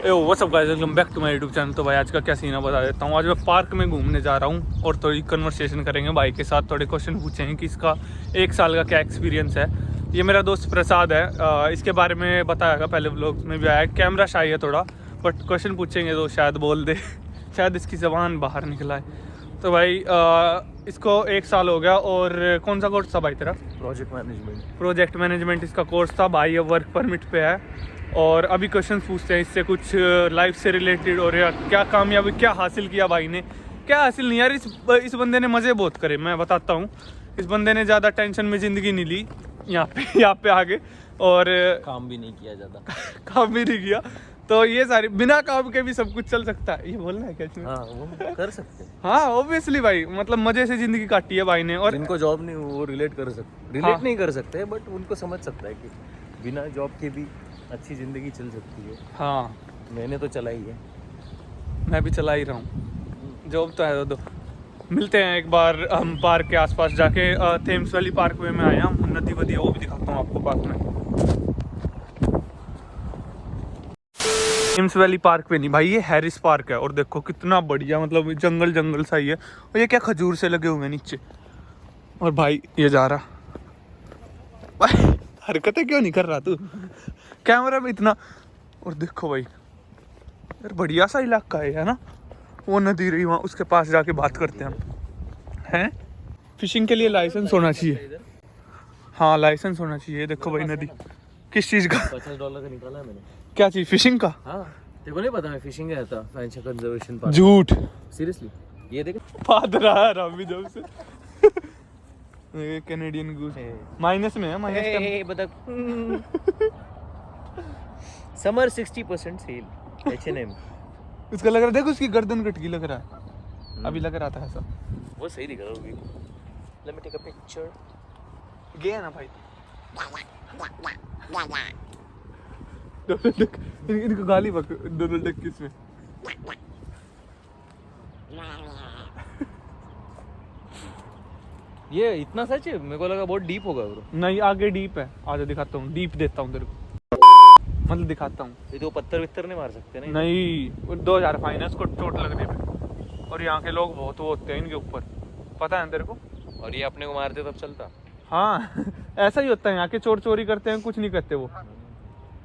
What's up guys, welcome back to my YouTube channel. तो भाई आज का क्या सीन है बता देता हूँ। आज मैं पार्क में घूमने जा रहा हूँ और थोड़ी कन्वर्सेशन करेंगे भाई के साथ। थोड़े क्वेश्चन पूछेंगे कि इसका 1 साल का क्या एक्सपीरियंस है। ये मेरा दोस्त प्रसाद है, इसके बारे में बताया पहले व्लॉग्स में भी आया। कैमरा शाई है थोड़ा, बट क्वेश्चन पूछेंगे तो शायद बोल दे शायद इसकी ज़बान बाहर निकला है। तो भाई इसको 1 साल हो गया। और कौन सा कोर्स था भाई तेरा? प्रोजेक्ट मैनेजमेंट इसका कोर्स था भाई। अब वर्क परमिट पे है और अभी क्वेश्चन पूछते हैं इससे कुछ लाइफ से रिलेटेड। और यार क्या कामयाबी, क्या हासिल किया भाई ने, क्या हासिल नहीं यार। इस बंदे ने मज़े बहुत करे, मैं बताता हूँ। इस बंदे ने ज़्यादा टेंशन में ज़िंदगी नहीं ली यहाँ पे आगे, और काम भी नहीं किया ज़्यादा काम भी नहीं किया। तो ये सारी बिना काम के भी सब कुछ चल सकता है, ये बोलना है क्या इसमें? हाँ, वो कर सकते हैं। हाँ ऑब्वियसली भाई, मतलब मज़े से ज़िंदगी काटी है भाई ने। और जिनको जॉब नहीं वो रिलेट कर सकते, रिलेट नहीं कर सकते, बट उनको समझ सकता है कि बिना जॉब के भी अच्छी ज़िंदगी चल सकती है। हाँ मैंने तो चलाई है। मैं भी चला ही रहा हूँ, जॉब तो है दो। मिलते हैं एक बार हम पार्क के आसपास जाके। थेम्स वैली पार्क वे में आए हम, नदी वदी वो भी दिखाता हूँ आपको पार्क में। थेम्स वैली पार्क पे नहीं भाई, ये हैरिस पार्क है। और देखो कितना बढ़िया, मतलब जंगल जंगल सा ही है। और ये क्या खजूर से लगे हुए हैं नीचे। और भाई ये जा रहा भाई, हरकतें क्यों नहीं कर रहा तू कैमरा में इतना। और देखो भाई यार बढ़िया सा इलाका है ना। वो नदी रही वहाँ, उसके पास जाके बात करते हैं हम। हैं फिशिंग के लिए लाइसेंस होना चाहिए। हाँ लाइसेंस होना चाहिए। देखो भाई नदी, किस चीज़ का? $50 का निकाला है मैंने। क्या चीज़? फिशिंग का? हाँ, तेरे को नहीं पता मैं फिशिंग गया था फाइंसा कंजर्वेशन पार्क। झूठ। सीरियसली, ये देख। पादरा है रामी जब से ये कैनेडियन गूस माइनस में है, माइनस बतख। Summer 60% sale H&M। उसका लग रहा है, देखो उसकी गर्दन कटकी लग रहा है। अभी लग रहा था ऐसा। वो सही दिख रहा होगी। Let me take a picture. गया ना भाई। डोनाल्ड डक, इनको गाली बक। डोनाल्ड डक किसमें? ये इतना सच है? मेरे को लगा बहुत डीप होगा ब्रो। नहीं आगे डीप है, आगे दिखाता हूँ। डीप देता हूँ तेरे को, मतलब दिखाता हूँ। ये तो पत्थर वित्तर नहीं मार सकते ना? नहीं 2000 फाइन है उसको चोट लगने पे। और यहाँ के लोग बहुत वो होते हैं इनके ऊपर, पता है तेरे को? और ये अपने को मारते तब चलता। हाँ ऐसा ही होता है, यहाँ के चोर चोरी करते हैं, कुछ नहीं करते वो।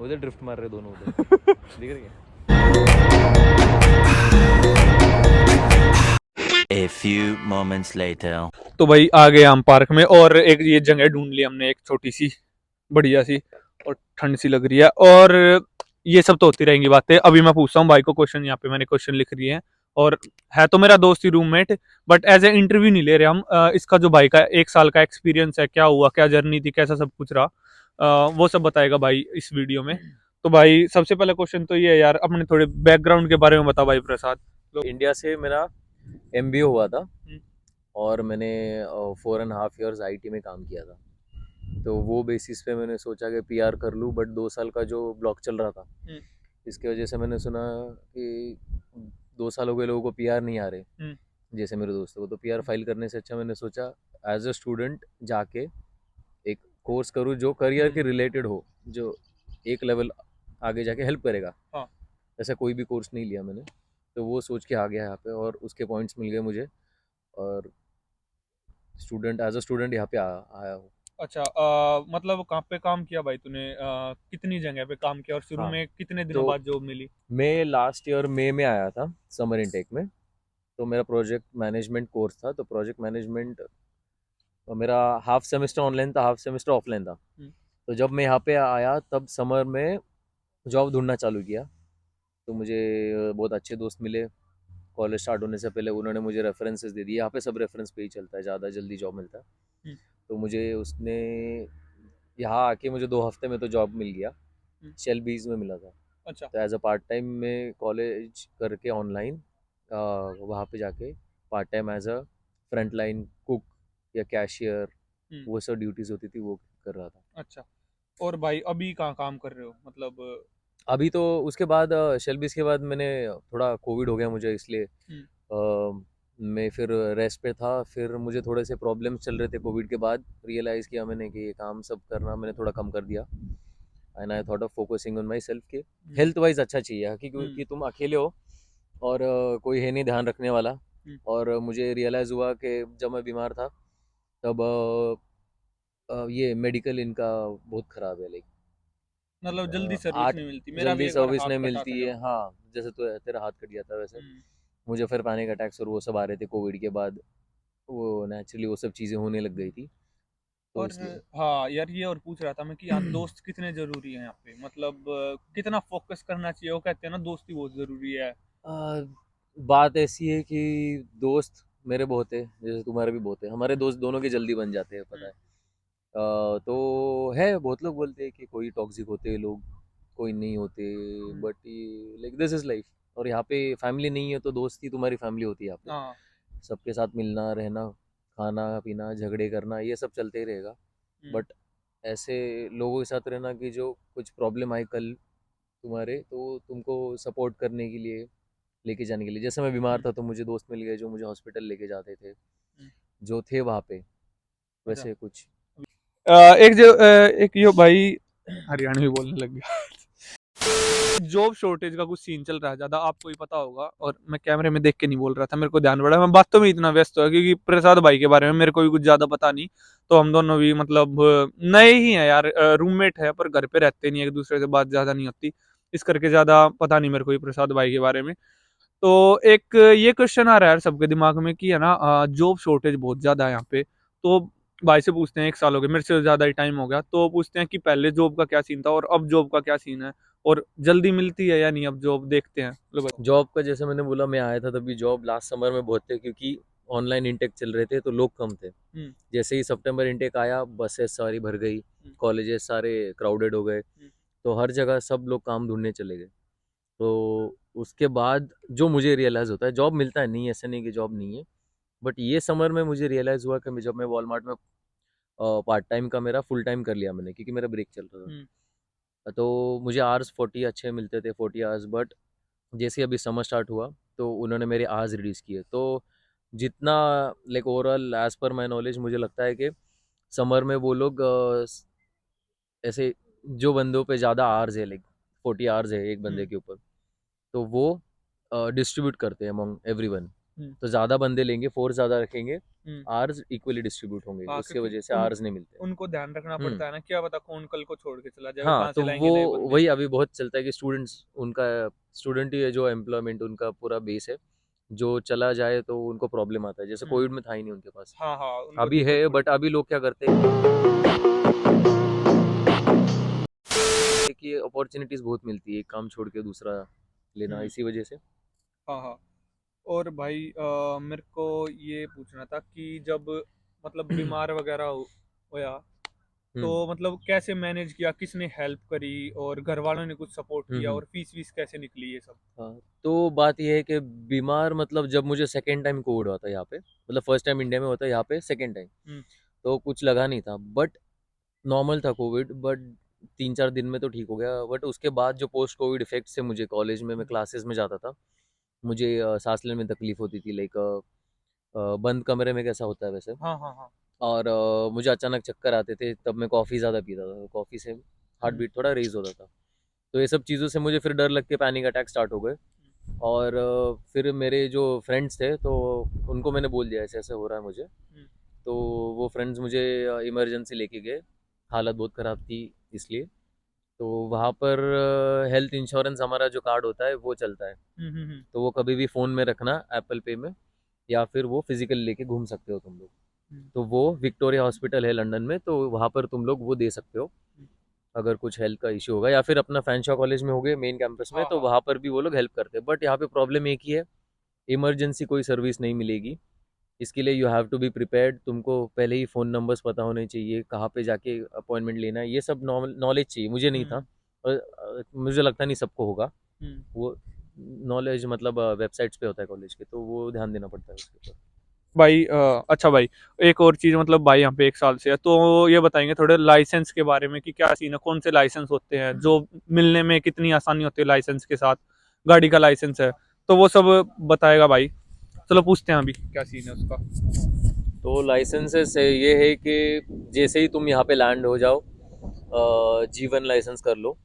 उधर ड्रिफ्ट मार रहे दोनों उधर। दिख रही है? A few moments later. तो भाई आ गए हम पार्क में, और एक ये जगह ढूंढ ली हमने, एक छोटी सी बढ़िया सी, और ठंड सी लग रही है। और ये सब तो होती रहेंगी बातें। अभी मैं पूछता हूँ भाई को क्वेश्चन, यहाँ पे मैंने क्वेश्चन लिख दिए हैं। और है तो मेरा दोस्त ही roommate, but as a interview नहीं ले रहे हम। इसका जो भाई का 1 साल का एक्सपीरियंस है, क्या हुआ, क्या जर्नी थी, कैसा सब कुछ रहा, वो सब बताएगा भाई इस वीडियो में। तो भाई सबसे पहला क्वेश्चन तो ये है यार, अपने थोड़े बैकग्राउंड के बारे में बता भाई प्रसाद। इंडिया से मेरा MBA हुआ था और मैंने 4.5 years IT में काम किया था। तो वो बेसिस पे मैंने सोचा कि PR कर लूँ, बट 2 साल का जो ब्लॉक चल रहा था इसकी वजह से मैंने सुना कि 2 साल हो गए लोगों को PR नहीं आ रहे, जैसे मेरे दोस्तों को। तो PR फाइल करने से अच्छा मैंने सोचा एज अ स्टूडेंट जाके एक कोर्स करूँ जो करियर के रिलेटेड हो, जो एक लेवल आगे जाके हेल्प करेगा। हाँ। ऐसा कोई भी कोर्स नहीं लिया मैंने, तो वो सोच के आ गया यहाँ पे और उसके पॉइंट्स मिल गए मुझे, और स्टूडेंट एज अ स्टूडेंट यहाँ पे आया हूँ। अच्छा मतलब कहाँ पे काम किया भाई तूने? कितनी जगह पे काम किया और शुरू हाँ, में कितने दिनों तो बाद जॉब मिली? मैं लास्ट ईयर मई में आया था समर इनटेक में। तो मेरा प्रोजेक्ट मैनेजमेंट कोर्स था, तो प्रोजेक्ट मैनेजमेंट मेरा हाफ सेमेस्टर ऑनलाइन था, हाफ सेमेस्टर ऑफलाइन था। तो जब मैं यहाँ पे आया तब समर में जॉब ढूंढना चालू किया, तो मुझे बहुत अच्छे दोस्त मिले। कॉलेज स्टार्ट होने से पहले उन्होंने मुझे रेफरेंसेस दे दिए। यहाँ पे सब रेफरेंस पे ही चलता है, ज़्यादा जल्दी जॉब मिलता है। तो मुझे उसने यहाँ आके मुझे 2 हफ्ते में तो जॉब मिल गया। शेल बीज में मिला था। अच्छा। तो एज अ पार्ट टाइम में कॉलेज करके ऑनलाइन वहाँ पे जाके part time as a front line cook या कैशियर, वो सब ड्यूटीज़ होती थी वो कर रहा था। अच्छा, और भाई अभी कहाँ काम कर रहे हो मतलब? अभी तो उसके बाद शेलबीज के बाद मैंने थोड़ा कोविड हो गया मुझे, इसलिए मैं फिर रेस्ट पे था। फिर मुझे थोड़े से प्रॉब्लम्स चल रहे थे कोविड के बाद, रियलाइज़ किया मैंने कि ये काम सब करना मैंने थोड़ा कम कर दिया। And I thought of focusing on my self के हेल्थ वाइज अच्छा चाहिए क्योंकि तुम अकेले हो और कोई है नहीं ध्यान रखने वाला। और मुझे रियलाइज़ हुआ कि जब मैं बीमार था तब ये मेडिकल इनका बहुत ख़राब है, लाइक मतलब जल्दी सर्विस आठ नहीं मिलती, मेरा भी जल्दी एक बार सर्विस हाथ नहीं कटा था मिलती है। जब। हाँ, जैसे तो तेरा हाथ कट गया था वैसे मुझे फिर पैनिक अटैक्स और वो सब आ रहे थे कोविड के बाद। वो नेचुरली वो सब चीज़ें होने लग गई थी, तो और इसलिए हाँ यार, ये और पूछ रहा था मैं कि यहाँ दोस्त कितने जरूरी हैं यहाँ पे, मतलब कितना फोकस करना चाहिए। वो कहते हैं ना दोस्ती बहुत जरूरी है। आ, बात ऐसी है कि दोस्त मेरे बहुत है, जैसे तुम्हारे भी बहुत है, हमारे दोस्त दोनों के जल्दी बन जाते हैं, पता है। तो है, बहुत लोग बोलते हैं कि कोई टॉक्सिक होते हैं लोग, कोई नहीं होते, बट ये लाइक दिस इज़ लाइफ। और यहाँ पे फैमिली नहीं है तो दोस्ती तुम्हारी फैमिली होती है यहाँ पे। हाँ। सबके साथ मिलना रहना, खाना पीना, झगड़े करना, ये सब चलते ही रहेगा। बट ऐसे लोगों के साथ रहना कि जो कुछ प्रॉब्लम आए कल तुम्हारे, तो तुमको सपोर्ट करने के लिए, लेके जाने के लिए। जैसे मैं बीमार था तो मुझे दोस्त मिल गए जो मुझे हॉस्पिटल लेके जाते थे, जो थे वहाँ पे, अच्छा। वैसे कुछ। एक यो भाई हरियाणवी बोलने लग गया। जॉब शॉर्टेज का कुछ सीन चल रहा है ज्यादा, आपको ही पता होगा। और मैं कैमरे में देख के नहीं बोल रहा था, मेरे को ध्यान पड़ा, मैं बातों में इतना व्यस्त हुआ क्योंकि प्रसाद भाई के बारे में मेरे को भी कुछ ज्यादा पता नहीं। तो हम दोनों भी मतलब नए ही हैं यार, रूममेट है पर घर पे रहते नहीं, एक दूसरे से बात ज्यादा नहीं होती, इस करके ज्यादा पता नहीं मेरे को भी प्रसाद भाई के बारे में। तो एक ये क्वेश्चन आ रहा है यार सबके दिमाग में कि है ना, जॉब शॉर्टेज बहुत ज्यादा है यहाँ पे। तो भाई से पूछते हैं, 1 साल हो गया, मेरे से ज्यादा ही टाइम हो गया, तो पूछते हैं कि पहले जॉब का क्या सीन था और अब जॉब का क्या सीन है, और जल्दी मिलती है या नहीं अब जॉब, देखते हैं। लो भाई। जॉब का जैसे मैंने बोला, मैं आया था तभी जॉब लास्ट समर में बहुत थे, क्योंकि ऑनलाइन इंटेक चल रहे थे तो लोग कम थे। जैसे ही सितंबर इंटेक आया, बसेस सारी भर गई, कॉलेजेस सारे क्राउडेड हो गए, तो हर जगह सब लोग काम ढूंढने चले गए। तो उसके बाद जो मुझे रियलाइज़ होता है, जॉब मिलता है, नहीं ऐसा नहीं कि जॉब नहीं है, बट ये समर में मुझे रियलाइज़ हुआ कि जब मैं वॉलमार्ट में पार्ट टाइम का मेरा फुल टाइम कर लिया मैंने, क्योंकि मेरा ब्रेक चल रहा था। तो मुझे आवर्स 40 अच्छे मिलते थे, 40 आवर्स। बट जैसे ही अभी समर स्टार्ट हुआ तो उन्होंने मेरे आवर्स रिड्यूस किए। तो जितना like overall as per my knowledge मुझे लगता है कि समर में वो लोग ऐसे जो बंदों पे ज़्यादा आवर्स है, लाइक 40 आवर्स है एक बंदे के ऊपर, तो वो डिस्ट्रीब्यूट करते हैं अमंग एवरीवन। तो ज़्यादा बंदे लेंगे, फोर्स ज़्यादा रखेंगे, आवर्स इक्वली डिस्ट्रीब्यूट होंगे, हाँ, उसके क्योंकि वजह से आवर्स नहीं मिलते। उनको ध्यान रखना हम्म। पड़ता है ना, क्या पता कौन कल को छोड़ के चला जाए, वो हाँ, कहाँ से तो लाएंगे वो नए बंदे। वही अभी बहुत चलता है कि स्टूडेंट्स, उनका स्टूडेंट ही है जो एम्प्लॉयमेंट उनका पूरा बेस है। जो चला जाए तो उनको प्रॉब्लम आता है, जैसे कोविड में था ही नहीं उनके पास। हाँ हाँ, उनको अभी दिक्कत है, पड़ी। बट अभी लोग क्या करते हैं कि अपॉर्चुनिटीज़ बहुत मिलती है, एक काम छोड़ के दूसरा लेना, इसी वजह से। हाँ हाँ। और भाई मेरे को ये पूछना था कि जब मतलब बीमार वगैरह होया, तो हम्म। मतलब कैसे मैनेज किया, किसने हेल्प करी, और घर वालों ने कुछ सपोर्ट किया, हम्म। और फीस वीस कैसे निकली ये सब। हाँ, तो बात ये है कि बीमार मतलब जब मुझे सेकेंड टाइम कोविड हुआ था यहाँ पे, मतलब फर्स्ट टाइम इंडिया में होता है, यहाँ पे सेकेंड टाइम, हम्म। तो कुछ लगा नहीं था, बट नॉर्मल था कोविड। बट 3-4 दिन में तो ठीक हो गया। बट उसके बाद जो पोस्ट कोविड इफेक्ट से, मुझे कॉलेज में, मैं क्लासेस में जाता था, मुझे सांस लेने में तकलीफ होती थी, लाइक बंद कमरे में कैसा होता है वैसे। हाँ हाँ हाँ। और मुझे अचानक चक्कर आते थे, तब मैं कॉफ़ी ज़्यादा पीता था, कॉफ़ी से हार्ट बीट थोड़ा रेज होता था। तो ये सब चीज़ों से मुझे फिर डर लग के पैनिक अटैक स्टार्ट हो गए। और फिर मेरे जो फ्रेंड्स थे तो उनको मैंने बोल दिया ऐसे ऐसे हो रहा है मुझे। तो वो फ्रेंड्स मुझे इमरजेंसी लेके गए, हालत बहुत ख़राब थी इसलिए। तो वहाँ पर हेल्थ इंश्योरेंस हमारा जो कार्ड होता है वो चलता है, तो वो कभी भी फ़ोन में रखना, एप्पल पे में, या फिर वो फिजिकल लेके घूम सकते हो तुम लोग। तो वो विक्टोरिया हॉस्पिटल है लंदन में, तो वहाँ पर तुम लोग वो दे सकते हो अगर कुछ हेल्थ का इश्यू होगा, या फिर अपना फैंशा कॉलेज में हो गए मेन कैंपस में, हाँ तो हाँ। वहाँ पर भी वो लोग हेल्प करते हैं। बट यहाँ पे प्रॉब्लम एक ही है, इमरजेंसी कोई सर्विस नहीं मिलेगी। इसके लिए you have to be prepared, तुमको पहले ही फ़ोन नंबर्स पता होने चाहिए, कहाँ पे जाके अपॉइंटमेंट लेना है, ये सब नॉलेज चाहिए। मुझे नहीं था, और मुझे लगता नहीं सबको होगा वो नॉलेज, मतलब वेबसाइट्स पे होता है कॉलेज के, तो वो ध्यान देना पड़ता है उसके ऊपर। भाई अच्छा भाई, एक और चीज़, मतलब भाई यहाँ पे 1 साल से है, तो ये बताएंगे थोड़े लाइसेंस के बारे में कि क्या सीन है, कौन से लाइसेंस होते हैं जो मिलने में कितनी आसानी होती है लाइसेंस के साथ, गाड़ी का लाइसेंस है, तो वो सब बताएगा भाई। चलो पूछते हैं अभी क्या सीन है उसका। तो लाइसेंसेस से ये है कि जैसे ही तुम यहाँ पे लैंड हो जाओ, G1 लाइसेंस कर लो,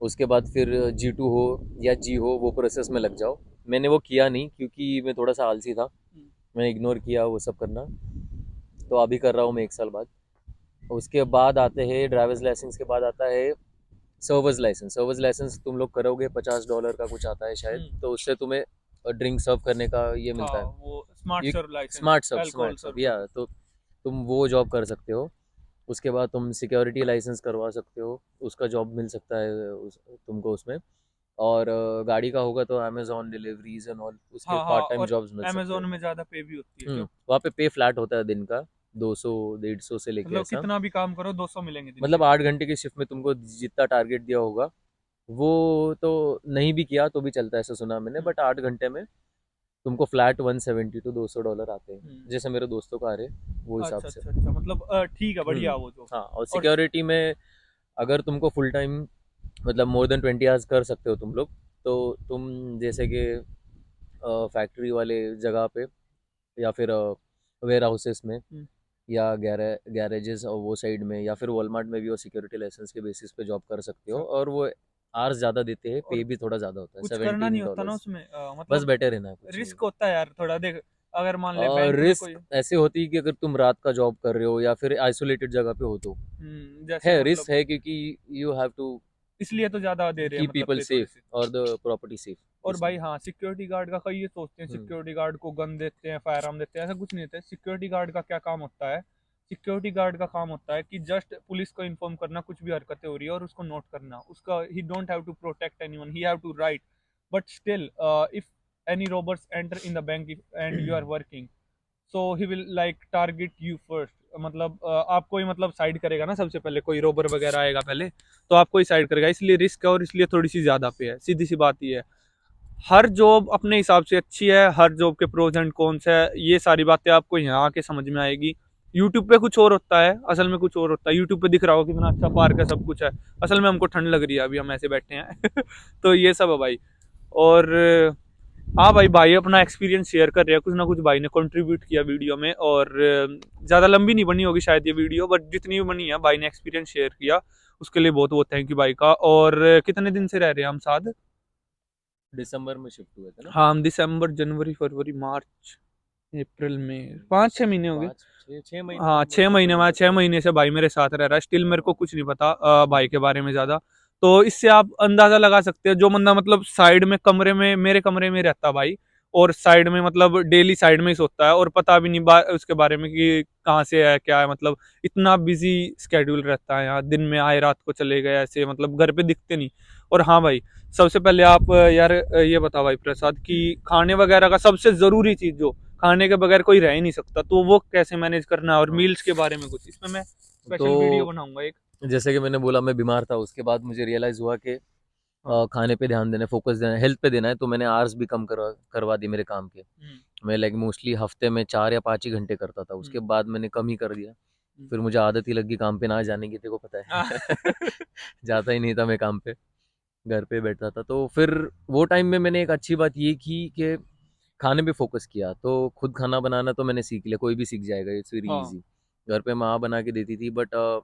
उसके बाद फिर G2 हो या G हो, वो प्रोसेस में लग जाओ। मैंने वो किया नहीं क्योंकि मैं थोड़ा सा आलसी था, मैंने इग्नोर किया वो सब करना। तो अभी कर रहा हूँ मैं 1 साल बाद। उसके बाद आते हैं ड्राइवर्स लाइसेंस के बाद आता है सर्वर्स लाइसेंस। सर्वर्स लाइसेंस तुम लोग करोगे, $50 का कुछ आता है शायद, तो उससे तुम्हें ड्रिंक सर्व करने का ये मिलता हाँ, है, वो स्मार्ट सर्व लाइसेंस, स्मार्ट सर्व, अल्कोहल स्मार्ट सर्व, सर्व या सर्विस। तो तुम वो जॉब कर सकते हो। उसके बाद तुम सिक्योरिटी लाइसेंस करवा सकते हो, उसका जॉब मिल सकता है तुमको उसमें। और गाड़ी का होगा तो अमेजोन डिलीवरीज एंड ऑल, उसके हाँ हाँ, पार्ट टाइम और जॉब्स मिल सकते अमेजोन हैं। में ज्यादा पे भी होती है क्यों? वहाँ पे पे फ्लैट होता है दिन का, 200 150 से लेके मतलब ऐसा। कितना भी काम करो 200 मिलेंगे दिन मतलब के। 8 घंटे की शिफ्ट में तुमको जितना टारगेट दिया होगा, वो तो नहीं भी किया तो भी चलता है, ऐसा सुना मैंने, हम्म, बट 8 घंटे में तुमको फ्लैट $170 to $200 आते हैं, हम्म। जैसे मेरे दोस्तों का आ रहे वो हिसाब अच्छा से। अच्छा अच्छा, मतलब ठीक है, बढ़िया वो जो। हाँ, और और सिक्योरिटी में अगर तुमको फुल टाइम मतलब मोर देन 20 आवर्स कर सकते हो तुम लोग, तो तुम जैसे कि फैक्ट्री वाले जगह पे, या फिर वेयर हाउसेस में, हम्म, या गैरेजेस और वो साइड में, या फिर वॉलमार्ट में भी वो सिक्योरिटी लाइसेंस के बेसिस पे जॉब कर सकते हो। अच्छा। और वो आवर्स ज़्यादा देते हैं, और पे भी थोड़ा ज़्यादा होता है, कुछ करना नहीं होता ना $17। उसमें, बस मतलब बैठे रहना है, कुछ नहीं। रिस्क होता है यार थोड़ा, देख अगर मान ले बैंक में कोई। रिस्क ऐसे होती है कि अगर तुम रात का जॉब कर रहे हो या फिर आइसोलेटेड जगह पे हो तो जैसे है, मतलब रिस्क है, क्योंकि यू हैव टू इसलिए तो ज्यादा दे रहे हैं कीप मतलब पीपल पे थोड़े सेफ से। और द प्रॉपर्टी सेफ, और भाई इसलिए। हाँ, सिक्योरिटी गार्ड का कई ये सोचते हैं हम्म सिक्योरिटी गार्ड को गन देते हैं, फायर आर्म देते हैं, ऐसा कुछ नहीं होता है। सिक्योरिटी गार्ड का क्या काम होता है? सिक्योरिटी गार्ड का काम होता है कि जस्ट पुलिस को इन्फॉर्म करना कुछ भी हरकतें हो रही है और उसको नोट करना, उसका ही don't have to protect anyone, he have to write. But still if any robbers enter in the bank and you are working, so he will like target you first। मतलब आपको ही मतलब साइड करेगा ना सबसे पहले, कोई रोबर वगैरह आएगा पहले तो आपको ही साइड करेगा, इसलिए रिस्क है और इसलिए थोड़ी सी ज्यादा पे है, सीधी सी बात ये है। हर जॉब अपने हिसाब से अच्छी है, हर जॉब के प्रोज एंड कॉन्स है, ये सारी बातें आपको यहाँ आके समझ में आएगी। यूट्यूब पे कुछ और होता है, असल में कुछ और होता है। यूट्यूब पे दिख रहा हो कितना अच्छा पार्क है, सब कुछ है, असल में हमको ठंड लग रही है, अभी हम ऐसे बैठे हैं तो ये सब है भाई। और हाँ भाई, भाई अपना एक्सपीरियंस शेयर कर रहे हैं, कुछ ना कुछ भाई ने कंट्रीब्यूट किया वीडियो में। और ज़्यादा लंबी नहीं बनी होगी शायद ये वीडियो, बट जितनी भी बनी है भाई ने एक्सपीरियंस शेयर किया, उसके लिए बहुत बहुत थैंक यू भाई का। और कितने दिन से रह रहे हैं हम साथ? दिसंबर में शिफ्ट हुए थे ना। हाँ, हम दिसंबर, जनवरी, फरवरी, मार्च, अप्रैल में 5-6 महीने हो गए। 5 6 6 महीने हाँ, लगभग 6 महीने में, लगभग। 6 महीने से भाई मेरे साथ रह रहा है। स्टिल मेरे को कुछ नहीं पता भाई के बारे में ज़्यादा। तो इससे आप अंदाज़ा लगा सकते हो, जो बंदा मतलब साइड में कमरे में, मेरे कमरे में रहता भाई, और साइड में मतलब डेली साइड में ही सोता है, और पता भी नहीं उसके बारे में कि कहाँ से है क्या है, मतलब इतना बिजी स्केड्यूल रहता है यहाँ, दिन में आए रात को चले गए, ऐसे मतलब घर पे दिखते नहीं। और हाँ भाई, सबसे पहले आप यार ये बताओ भाई प्रसाद, कि खाने वगैरह का सबसे ज़रूरी चीज़, जो खाने के बगैर कोई रह ही नहीं सकता, तो वो कैसे मैनेज करना है? और हाँ, मील्स के बारे में कुछ, इसमें मैं तो स्पेशल वीडियो बनाऊंगा एक। जैसे कि मैंने बोला मैं बीमार था, उसके बाद मुझे रियलाइज़ हुआ कि हाँ। खाने पे ध्यान देना है, फोकस देना है, हेल्थ पे देना है, तो मैंने आवर्स भी कम करवा दिए मेरे काम के। हम्म, मैं लाइक मोस्टली हफ्ते में 4 या 5 ही घंटे करता था, उसके हम्म, बाद मैंने कम ही कर दिया। हम्म। फिर मुझे आदत ही लगी काम पे ना जाने की, तेरे को पता हाँ। है जाता ही नहीं था मैं काम पे, घर पे बैठता था। तो फिर वो टाइम में मैंने एक अच्छी बात ये की कि खाने पे फोकस किया, तो खुद खाना बनाना तो मैंने सीख लिया, कोई भी सीख जाएगा, इट्स वेरी हाँ इजी। घर पे माँ बना के देती थी, बट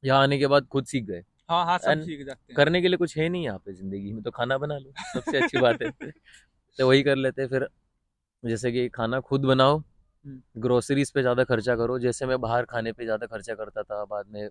यहाँ आने के बाद खुद सीख गए। हाँ हाँ, सब एंड सीख जाते हैं। करने के लिए कुछ है नहीं यहाँ पे ज़िंदगी में, तो खाना बना लो, सबसे अच्छी बात है तो वही कर लेते हैं फिर। जैसे कि खाना खुद बनाओ, हम्म। ग्रोसरीज पे ज़्यादा खर्चा करो, जैसे मैं बाहर खाने पे ज़्यादा खर्चा करता था बाद में।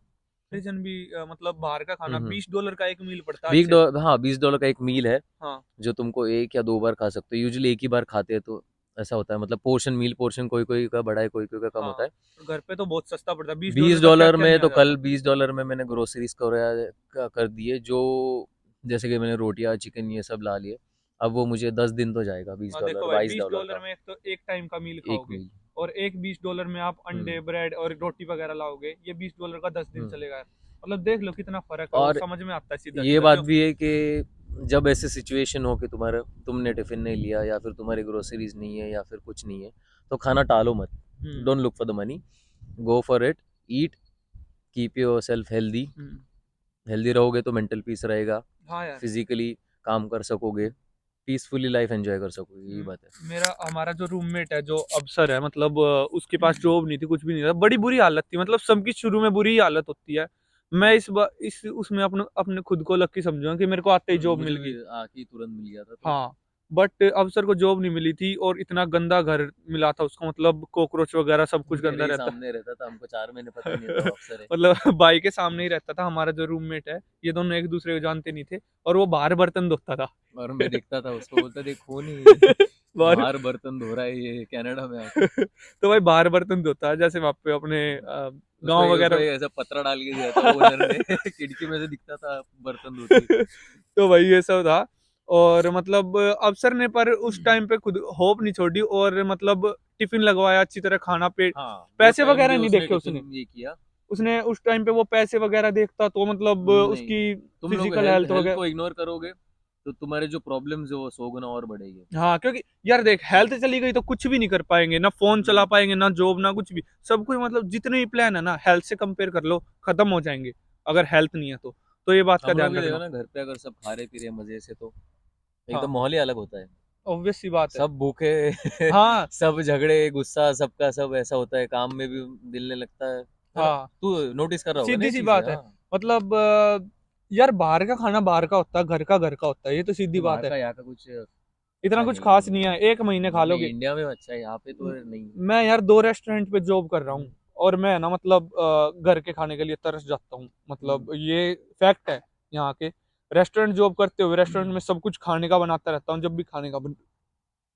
रीजन भी मतलब बाहर का खाना हम्म $20 का एक मील पड़ता है अच्छे से। हाँ, $20 का एक मील है, हाँ जो तुमको 1 या 2 बार खा सकते हो, यूजुअली एक ही बार खाते हैं, तो ऐसा होता है। मतलब पोर्शन कोई कोई का बड़ा है, कोई कोई का कम हाँ, होता है। और घर पे तो बहुत सस्ता पड़ता है, बीस बीस डॉलर का क्या डॉलर क्या नहीं में आ तो कल जाता। $20 में मैंने ग्रोसरीज कर दिए, जो जैसे कि मैंने रोटियां चिकन ये सब ला लिए। अब वो मुझे 10 दिन तो जाएगा, बीस हाँ देखो डॉलर भाई, बाईस बीस डॉलर डॉलर का में एक तो एक टाइम का मील एक खाओगे, मील। और एक $20 में आप अंडे, हम्म ब्रेड और रोटी वगैरह लाओगे, ये $20 का 10 दिन हम्म चलेगा। मतलब देख लो कितना फर्क है, वो और समझ में आता है सीधा ये सीधा बात क्यों। भी है कि जब ऐसे सिचुएशन हो कि तुमने टिफिन नहीं लिया, या फिर तुम्हारी ग्रोसरीज नहीं है, या फिर कुछ नहीं है, तो खाना टालो मत। Hmm, don't look for the money, go for it, eat, keep yourself healthy. Hmm. Healthy रहोगे तो मेंटल पीस रहेगा, हाँ यार। फिजिकली काम कर सकोगे, पीसफुली लाइफ एंजॉय कर सकोगे, यही बात है। मेरा हमारा जो रूममेट है, जो अफसर है, मतलब उसके पास जॉब नहीं थी, कुछ भी नहीं था, बड़ी बुरी हालत थी, मतलब सबकी शुरू में बुरी ही हालत होती है। मैं इस उसमें अपने अपने खुद को लकी समझूंगा कि मेरे को आते ही जॉब मुझे मिल भी गई। आके ही तुरंत मिल गया था तो हाँ, बट अफसर को जॉब नहीं मिली थी और इतना गंदा घर मिला था उसको, मतलब कॉकरोच वगैरह सब कुछ गंदा मेरे ही रहता। सामने रहता था, हमको 4 महीने पता नहीं था वो अफसर है। मतलब भाई के सामने ही रहता था। हमारा जो रूममेट है, ये दोनों एक दूसरे को जानते नहीं थे, और वो बाहर बर्तन धोता था। और मैं देखता था उसको, बोलता देख खून ही बाहर बाहर बर्तन धो रहा है ये कनाडा में आके। तो भाई बाहर बर्तन धोता है, जैसे वहाँ पे अपने गांव उसको वगैरह। एक ऐसा पत्रा डाल के दिया था ओनर ने खिड़की में से दिखता था बर्तन धोते हुए। तो भाई ये सब था। और मतलब अफसर ने पर उस टाइम पे खुद होप नहीं छोड़ी, और मतलब टिफिन लगवाया अच्छी तरह, खाना पे हाँ, वो पैसे टाइम पे वगैरह नहीं उसने देखे उसने। टिफिन ये किया। उसने उस टाइम पे वो पैसे वगैरह देखता तो मतलब नहीं, उसकी तुम लोग फिजिकल हेल्थ हेल्थ हेल्थ वगैरह। को इग्नोर करोगे तो तुम्हारे जो प्रॉब्लम्स है वो 100 गुना और बढ़ेगी। हाँ, क्योंकि यार देख, हेल्थ चली गई तो कुछ भी नहीं कर पाएंगे, ना फोन चला पाएंगे, ना जॉब, ना कुछ भी। सब कुछ मतलब जितने भी प्लान है ना, हेल्थ से कंपेयर कर लो, खत्म हो जाएंगे अगर हेल्थ नहीं है तो ये बात का हम लोग ध्यान भी देखो रखना। ना, घर पे अगर सब खा रहे पी रहे मजे से तो एकदम हाँ, माहौल ही अलग होता है। ऑब्वियस सी बात है। सब भूखे हाँ सब झगड़े गुस्सा सबका सब ऐसा होता है, काम में भी दिल नहीं लगता है ना? हाँ, तू नोटिस कर रहा होगा ना सीधी ये सी चीजें। बात है। हाँ, मतलब यार बाहर का खाना बाहर का होता है, घर का होता है, ये तो सीधी नहीं बात बाहर है। का यहाँ का कुछ इतना अच्छा कुछ है ही खास नहीं। नहीं है, एक महीने खा नहीं, लोगे। इंडिया में अच्छा है, यहाँ पे तो नहीं। मैं यार 2 रेस्टोरेंट पे जॉब कर रहा हूँ, और मैं ना मतलब घर के खाने के लिए तरस जाता हूँ, मतलब ये फैक्ट है। यहाँ के रेस्टोरेंट जॉब करते हुए रेस्टोरेंट में सब कुछ खाने का बनाता रहता हूँ, जब भी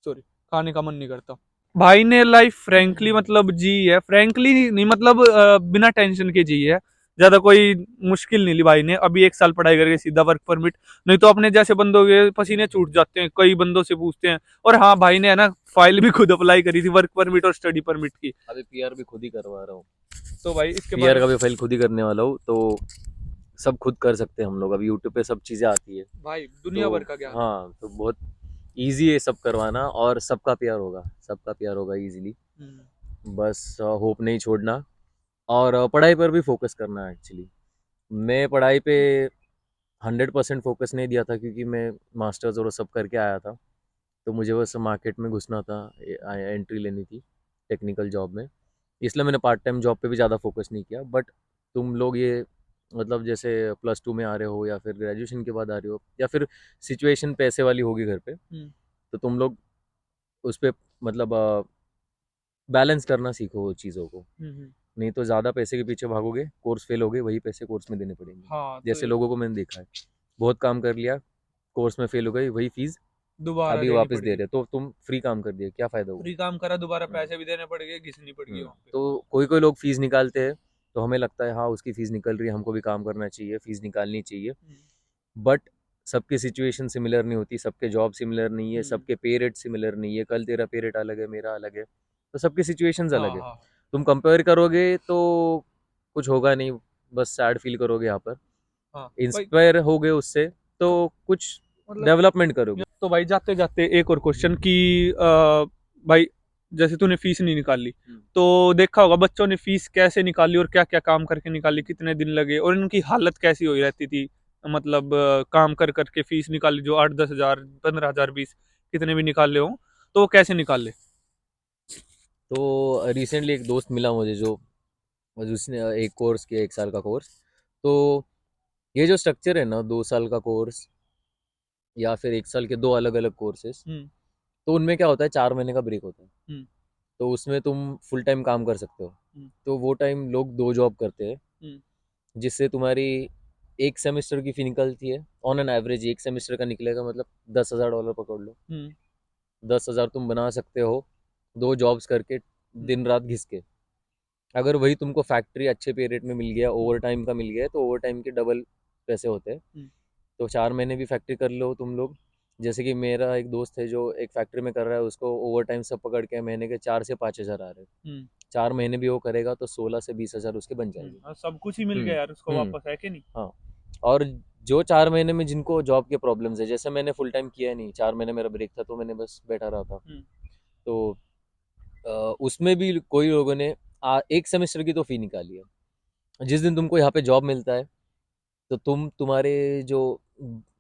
सॉरी, खाने का मन नहीं करता। भाई ने लाइफ फ्रैंकली मतलब जी है, फ्रैंकली नहीं मतलब बिना टेंशन के जी है। ज्यादा कोई मुश्किल नहीं ली भाई ने, अभी 1 साल पढ़ाई करके सीधा वर्क परमिट। नहीं तो अपने जैसे बंदों के पसीने छूट जाते हैं, कई बंदों से पूछते हैं। और हाँ, भाई ने है ना फाइल भी खुद अप्लाई करी थी, वर्क परमिट और स्टडी परमिट की। अभी पीआर भी खुद ही करवा रहा हूँ। तो भाई इसके पीआर बारे का में भी फाइल खुद ही करने वाला हूँ तो सब खुद कर सकते हैं हम लोग, अभी यूट्यूब पे सब चीज़ें आती है। भाई तो दुनिया भर का ज्ञान है। हाँ, तो बहुत इजी है सब करवाना, और सबका प्यार होगा, सबका प्यार होगा इजीली। हम्म। बस होप नहीं छोड़ना, और पढ़ाई पर भी फोकस करना है एक्चुअली। मैं पढ़ाई पे 100% फोकस नहीं दिया था क्योंकि मैं मास्टर्स और वो सब करके आया था। तो मुझे बस मार्केट में घुसना था, एंट्री लेनी थी टेक्निकल जॉब में। इसलिए मैंने पार्ट टाइम जॉब पे भी ज़्यादा फोकस नहीं किया। बट तुम लोग ये मतलब जैसे +2 में आ रहे हो या फिर ग्रेजुएशन के बाद आ रहे हो या फिर सिचुएशन पैसे वाली होगी घर पे, हम्म। तो तुम लोग उस पे मतलब बैलेंस करना सीखो वो चीज़ों को। हम्म। नहीं तो ज़्यादा पैसे के पीछे भागोगे, कोर्स फेल होगे, वही पैसे कोर्स में देने पड़ेंगे। हाँ तो जैसे लोगों को मैंने देखा है, बहुत काम कर लिया, कोर्स में फेल हो गई, वही फीस दोबारा अभी देनी वापस दे पड़ेगी। रहे, तो तुम फ्री काम कर दिए, क्या फ़ायदा हुआ? फ्री काम करा, दोबारा हम्म, पैसे भी देने पड़ेंगे, घिसनी पड़ेगी वहां पे। तो कोई कोई लोग फीस निकालते हैं, तो हमें लगता है हाँ उसकी फ़ीस निकल रही है, हमको भी काम करना चाहिए, फ़ीस निकालनी चाहिए। हम्म। बट सबकी सिचुएशन सिमिलर नहीं होती, सबके जॉब सिमिलर नहीं है, हम्म। सबके पे रेट सिमिलर नहीं है, कल तेरा पे रेट अलग है, मेरा अलग है, तो सबकी सिचुएशंस हाँ अलग है। हाँ तुम कंपेयर करोगे तो कुछ होगा नहीं, बस सैड फील करोगे यहाँ पर। हाँ भाई, इंस्पायर होगे उससे तो कुछ मतलब डेवलपमेंट करोगे। तो भाई जाते जाते एक और क्वेश्चन कि भाई जैसे तूने फीस नहीं निकाली, तो देखा होगा बच्चों ने फीस कैसे निकाली और क्या क्या काम करके निकाली, कितने दिन लगे और इनकी हालत कैसी हो रहती थी। मतलब काम कर करके फीस निकाली, जो 8-10 हजार, 15 हजार, 20, कितने भी निकाले हो, तो वो कैसे निकाले। तो रिसेंटली एक दोस्त मिला मुझे जो उसने एक कोर्स किया, 1 साल का कोर्स। तो ये जो स्ट्रक्चर है ना, 2 साल का कोर्स या फिर 1 साल के दो अलग अलग कोर्सेज, हम्म। तो उनमें क्या होता है, 4 महीने का ब्रेक होता है। हम्म। तो उसमें तुम फुल टाइम काम कर सकते हो। हम्म। तो वो टाइम लोग 2 जॉब करते हैं, हम्म। जिससे तुम्हारी एक सेमेस्टर की फी निकलती है। ऑन एन एवरेज एक सेमेस्टर का निकलेगा, मतलब $10,000 पकड़ लो। हम्म। 10,000 तुम बना सकते हो 2 जॉब्स करके, हम्म। दिन रात घिस के। अगर वही तुमको फैक्ट्री अच्छे पे रेट में मिल गया, हम्म। ओवर टाइम का मिल गया है, तो ओवर टाइम के डबल पैसे होते हैं। हम्म। तो 4 महीने भी फैक्ट्री कर लो तुम लोग। जैसे कि मेरा एक दोस्त है जो एक फैक्ट्री में कर रहा है, उसको ओवर टाइम सब पकड़ के महीने के 4 से 5 हज़ार आ रहे हैं। हम्म। 4 महीने भी वो करेगा तो 16 से 20 हज़ार उसके बन जाएंगे। और सब कुछ ही मिल गया हम्म। यार उसको हम्म। वापस, है कि नहीं। हाँ, और जो 4 महीने में जिनको जॉब के प्रॉब्लम्स है, जैसे मैंने फुल टाइम किया नहीं, 4 महीने मेरा ब्रेक था तो मैंने बस बैठा रहा था। हम्म। तो उसमें भी कोई लोगों ने एक सेमेस्टर की तो फ़ी निकाली है। जिस दिन तुमको यहाँ पे जॉब मिलता है, तो तुम्हारे जो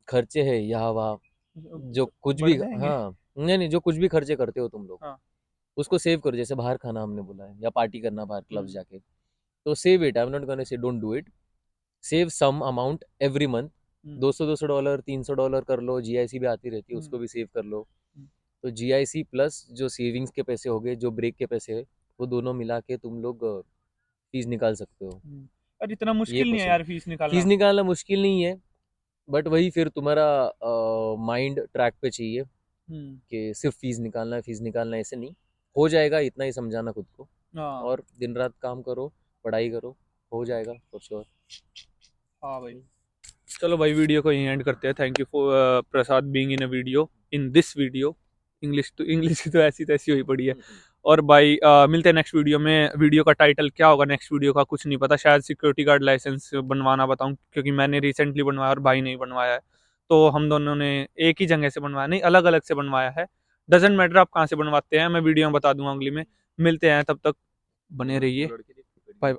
खर्चे हैं यहाँ वहाँ, जो कुछ बढ़ भी, जाएंगे। हाँ, नहीं नहीं, जो कुछ भी खर्चे करते हो तुम लोग, हाँ। उसको सेव करो। जैसे बाहर खाना हमने बोला है या पार्टी करना बाहर क्लब्स हम्म। जाके, तो save it. I am not gonna say don't do it. Save some amount every month, hmm. $200 $300 कर लो, जीआईसी भी आती रहती है उसको भी सेव कर लो। तो जीआईसी प्लस जो सेविंग्स के पैसे हो गए, जो ब्रेक के पैसे है, वो दोनों मिला के तुम लोग फीस निकाल सकते हो। और इतना ये मुश्किल नहीं है प्रोसेस, यार फीस निकालना। फीस निकालना मुश्किल नहीं है, बट वही फिर तुम्हारा माइंड ट्रैक पे चाहिए कि सिर्फ फीस निकालना ऐसे नहीं हो जाएगा, इतना ही समझाना खुद को, हाँ और दिन रात काम करो, पढ़ाई करो, हो जाएगा फॉर श्योर। हाँ भाई, चलो भाई वीडियो को यहीं एंड करते हैं। Thank you for Prasad being in a video, in this video. English तो ऐसी तैसी हुई पड़ी है। और भाई मिलते हैं नेक्स्ट वीडियो में। वीडियो का टाइटल क्या होगा नेक्स्ट वीडियो का कुछ नहीं पता, शायद सिक्योरिटी गार्ड लाइसेंस बनवाना बताऊं, क्योंकि मैंने रिसेंटली बनवाया और भाई नहीं बनवाया है। तो हम दोनों ने एक ही जगह से बनवाया, नहीं अलग अलग से बनवाया है। डजेंट मैटर आप कहाँ से बनवाते हैं, मैं वीडियो में बता दूंगा अगली में। मिलते हैं, तब तक बने रहिए, बाय बाय।